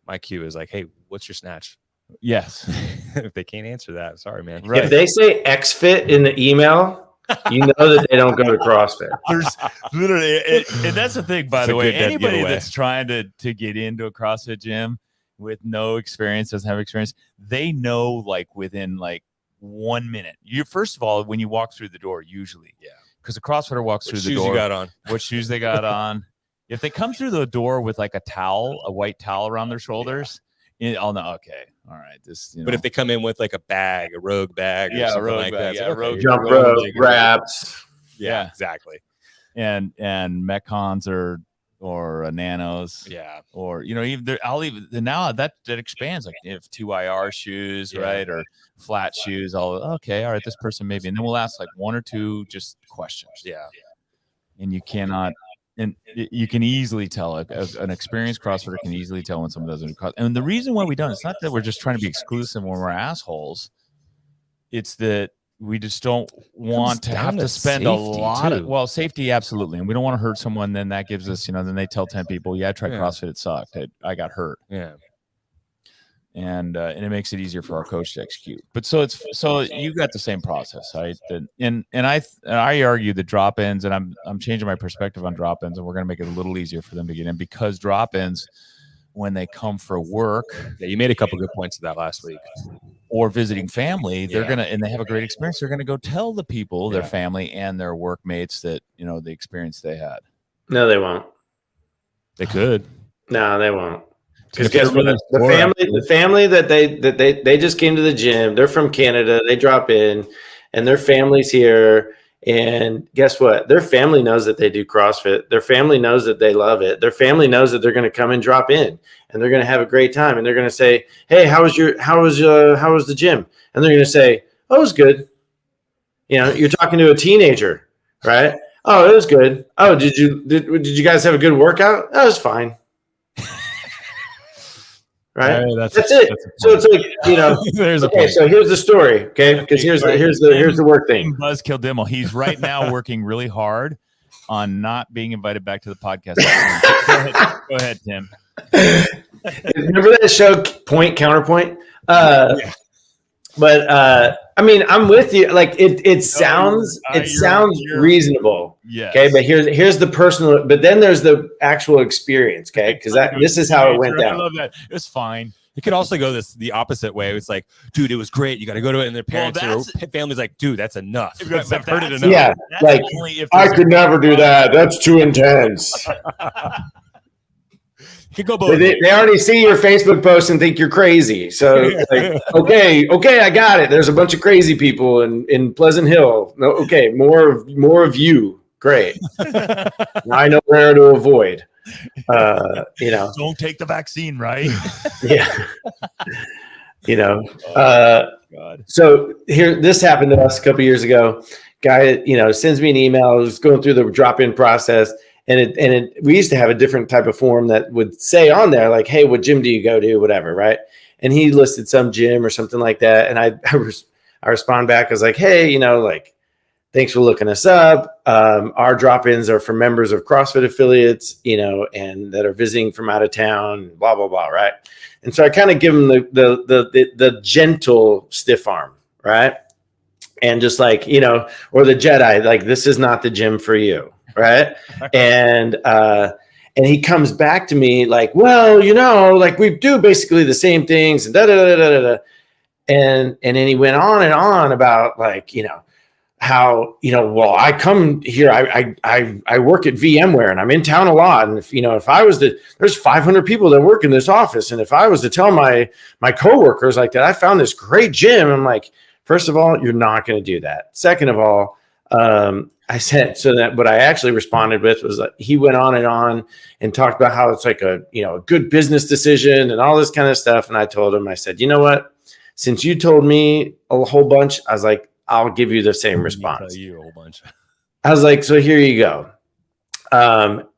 My cue is like, hey, what's your snatch?
Yes.
If they can't answer that, sorry, man.
Right.
If they say XFit in the email, you know that they don't go to CrossFit.
There's literally, and that's the thing, by the way, anybody that's trying to get into a CrossFit gym with no experience, doesn't have experience, they know like within like 1 minute. First of all, when you walk through the door, usually, because a CrossFitter walks through the door. What shoes they got on. If they come through the door with like a white towel around their shoulders, I'll know. Okay, all right. This,
But if they come in with like a rogue bag, or something
rogue
like
bag,
that,
rogue
jump rope, wraps.
Yeah, exactly.
And Metcons or nanos, or even I'll even now that expands, like if 2IR shoes, right, or flat shoes. All right, this person maybe, and then we'll ask like one or two just questions, and you cannot, and you can easily tell an experienced CrossFitter can easily tell when someone doesn't cross. And the reason why we don't, it's not that we're just trying to be exclusive when we're assholes. It's that we just don't want to have to spend a lot of safety, absolutely, and we don't want to hurt someone. Then that gives us, then they tell 10 people, I tried CrossFit, it sucked, I got hurt, and it makes it easier for our coach to execute. But so you got the same process, right? And I argue the drop-ins, and I'm changing my perspective on drop-ins, and we're going to make it a little easier for them to get in, because drop-ins, when they come for work,
you made a couple good points of that last week,
or visiting family, they're gonna, and they have a great experience, they're gonna go tell the people, their family and their workmates, that the experience they had.
No, they won't.
They could.
No, they won't. Because guess what? The family that they just came to the gym. They're from Canada. They drop in, and their family's here. And guess what? Their family knows that they do CrossFit. Their family knows that they love it. Their family knows that they're going to come and drop in, and they're going to have a great time. And they're going to say, "Hey, how was the gym?" And they're going to say, "Oh, it was good." You're talking to a teenager, right? "Oh, it was good." "Oh, did you guys have a good workout?" "That was fine." Right. That's it. So it's like, there's okay. So here's the story. Okay. Because here's the work thing.
Buzzkill Dymmel. He's right now working really hard on not being invited back to the podcast. Go ahead, Tim.
Remember that show Point Counterpoint? But I mean, I'm with you. Like it sounds reasonable. Yeah. Okay. But here's the personal. But then there's the actual experience. Okay. Because this is how it went down.
I love that. It was fine.
It could also go the opposite way. It's like, dude, it was great. You got to go to it, and their parents or family's like, dude, that's enough. I've heard it enough.
Yeah. Like I could never do that. That's too intense.
Could go both.
They already see your Facebook post and think you're crazy. So like, okay, I got it. There's a bunch of crazy people in Pleasant Hill. No, okay, more of you. Great. Now I know where to avoid.
Don't take the vaccine, right?
Yeah. God. So this happened to us a couple years ago. Guy, sends me an email. I was going through the drop-in process. And we used to have a different type of form that would say on there, like, "Hey, what gym do you go to?" Whatever, right? And he listed some gym or something like that. And I respond back. I was like, "Hey, thanks for looking us up. Our drop-ins are for members of CrossFit affiliates, and that are visiting from out of town, blah, blah, blah, right?" And so I kind of give him the gentle stiff arm, right? And just like, or the Jedi, like, this is not the gym for you. Right. And he comes back to me like, "Well, like we do basically the same things and da da da da da." And then he went on and on about like, how, well, I come here, I work at VMware and I'm in town a lot. And if I was there's 500 people that work in this office. And if I was to tell my coworkers like that, I found this great gym. I'm like, first of all, you're not going to do that. Second of all, I said, so that what I actually responded with was that he went on and talked about how it's like a good business decision and all this kind of stuff. And I told him, I said, "You know what? Since you told me a whole bunch," I was like, "I'll give you the same response."
You a whole bunch.
I was like, "So here you go.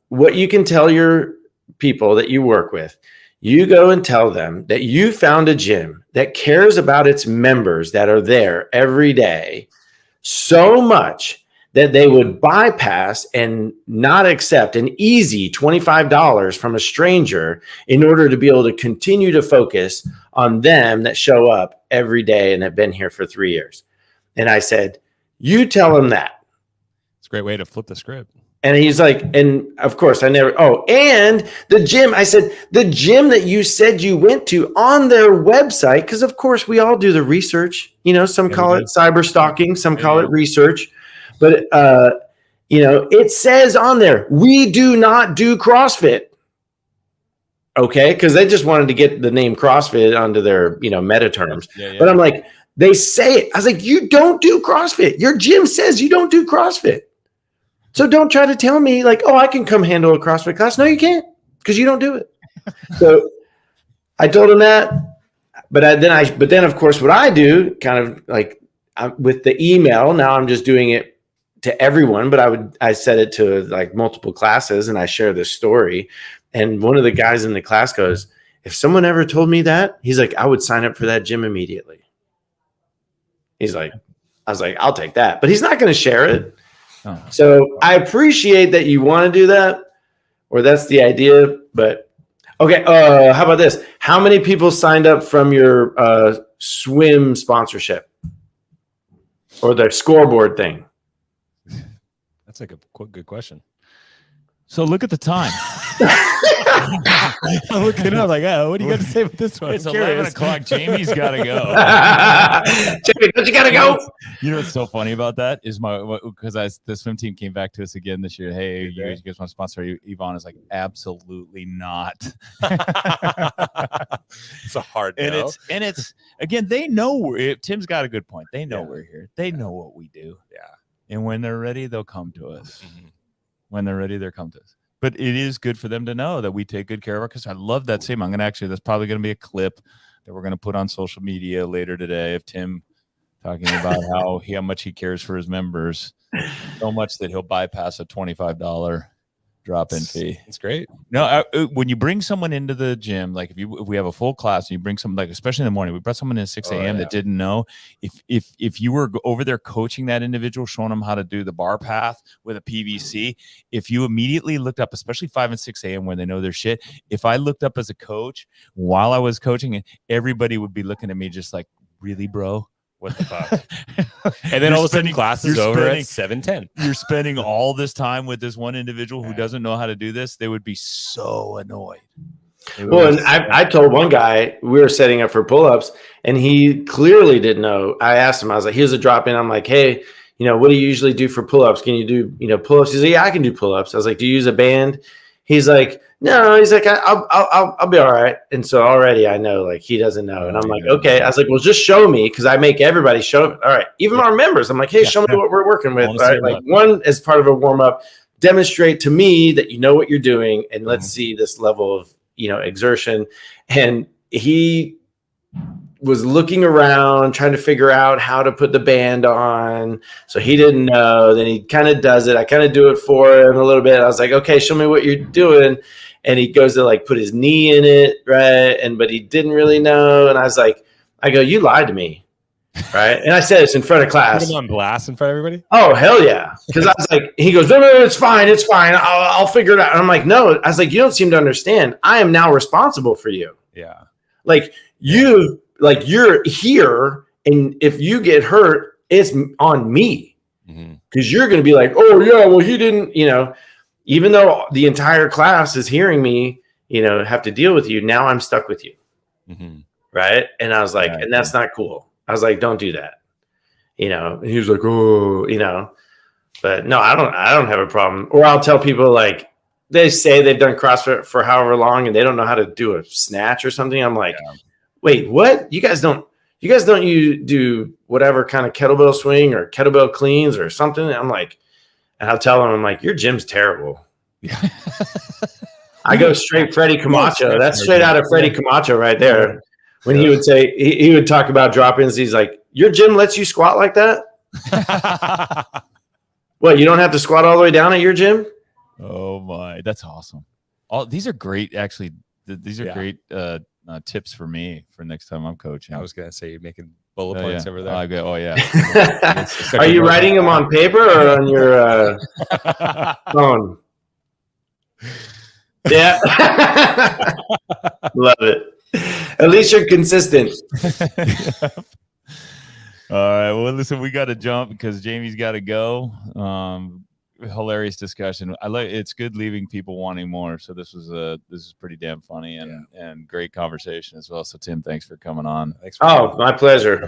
What you can tell your people that you work with, you go and tell them that you found a gym that cares about its members that are there every day so much that they would bypass and not accept an easy $25 from a stranger in order to be able to continue to focus on them that show up every day and have been here for 3 years." And I said, "You tell them that."
It's a great way to flip the script.
And he's like, and of course and the gym, I said, "The gym that you said you went to on their website," because of course we all do the research, some call it cyber stalking, some call it research. But, it says on there, "We do not do CrossFit." okay, because they just wanted to get the name CrossFit onto their, meta terms.
Yeah.
But I'm like, they say it. I was like, you don't do CrossFit. Your gym says you don't do CrossFit. So don't try to tell me like, oh, I can come handle a CrossFit class. No, you can't, because you don't do it. So I told him that, but then of course what I do, kind of like with the email. Now I'm just doing it to everyone, but I said it to like multiple classes, and I share this story. And one of the guys in the class goes, if someone ever told me that, he's like, I would sign up for that gym immediately. He's like, I was like, I'll take that, but he's not going to share it. Oh. So I appreciate that you want to do that, or that's the idea. But okay, how about this? How many people signed up from your swim sponsorship or the scoreboard thing?
That's like a good question.
So look at the time.
I'm looking up like, oh, what do you got to say about this one?
It's 11 o'clock. Jamie's got to go.
Jamie, don't you got to go?
You know what's so funny about that is because the swim team came back to us again this year. Hey, you guys want to sponsor? Yvonne is like, absolutely not.
It's a hard no.
And it's again, they know Tim's got a good point. They know we're here. They know what we do.
Yeah.
And when they're ready, they'll come to us.
Mm-hmm.
When they're ready, they'll come to us. But it is good for them to know that we take good care of our because I love that same. I'm going to that's probably going to be a clip that we're going to put on social media later today of Tim talking about how much he cares for his members, so much that he'll bypass a $25 drop-in fee.
It's great.
No, when you bring someone into the gym, like if we have a full class and you bring someone, like especially in the morning, we brought someone in at 6 a.m. that didn't know. If you were over there coaching that individual, showing them how to do the bar path with a PVC, if you immediately looked up, especially 5 and 6 a.m. when they know their shit, if I looked up as a coach while I was coaching, everybody would be looking at me just like, really, bro?
What the fuck? And then all of a sudden class is over at 7:10.
You're spending all this time with this one individual who doesn't know how to do this. They would be so annoyed.
Well, and I told one guy we were setting up for pull-ups, and he clearly didn't know. I asked him, I was like, here's a drop-in. I'm like, hey, what do you usually do for pull-ups? Can you do, pull-ups? He's like, yeah, I can do pull-ups. I was like, do you use a band? He's like, no. He's like, I'll be all right. And so already I know, like, he doesn't know. And I'm like, okay. I was like, well, just show me, because I make everybody show. All right, even our members. I'm like, hey, show me what we're working with. All right, like one as part of a warm-up, demonstrate to me that you know what you're doing, and let's see this level of exertion. And he was looking around trying to figure out how to put the band on, so he didn't know. Then he kind of does it. I kind of do it for him a little bit. I was like, okay, show me what you're doing. And he goes to like put his knee in it, right? But he didn't really know. And I go, you lied to me, right? And I said it's in front of class.
Put him on blast in front of everybody?
Oh, hell yeah. Because I was like, he goes, no, it's fine. I'll figure it out. And I'm like, no. I was like, you don't seem to understand. I am now responsible for you.
Yeah.
Like you're here, and if you get hurt, it's on me, because you're going to be like, oh yeah, well he didn't, even though the entire class is hearing me, have to deal with you. Now I'm stuck with you. Right. And I was like, and that's not cool. I was like, don't do that. And he was like, oh, but no, I don't have a problem. Or I'll tell people, like, they say they've done CrossFit for however long and they don't know how to do a snatch or something. I'm like, wait, what? You guys don't you do whatever kind of kettlebell swing or kettlebell cleans or something? And I'm like, and I'll tell them, I'm like, your gym's terrible. Yeah. I go straight Freddie Camacho. That's straight out of Freddie Camacho right there. When he would say, he would talk about drop-ins. He's like, your gym lets you squat like that? What, you don't have to squat all the way down at your gym?
Oh my, that's awesome. These are great. Actually, these are great tips for me for next time I'm coaching.
I was going to say you're making bullet points over there.
Are you writing them on paper or on your phone? Yeah. Love it. At least you're consistent.
All right. Well, listen, we got to jump because Jamie's got to go. Hilarious discussion. It's good leaving people wanting more. So this is pretty damn funny and great conversation as well. So Tim, thanks for coming on.
My pleasure.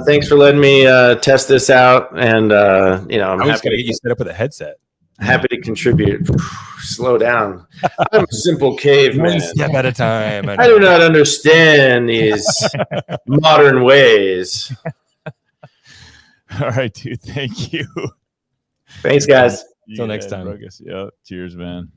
Thanks for letting me test this out. And I'm
happy to get you set up with a headset.
Happy to contribute. Slow down. I'm a simple caveman.
One step at a time.
I do not understand these modern ways.
All right, dude. Thank you.
Thanks, guys.
Till next time.
Ruckus. Yeah. Cheers, man.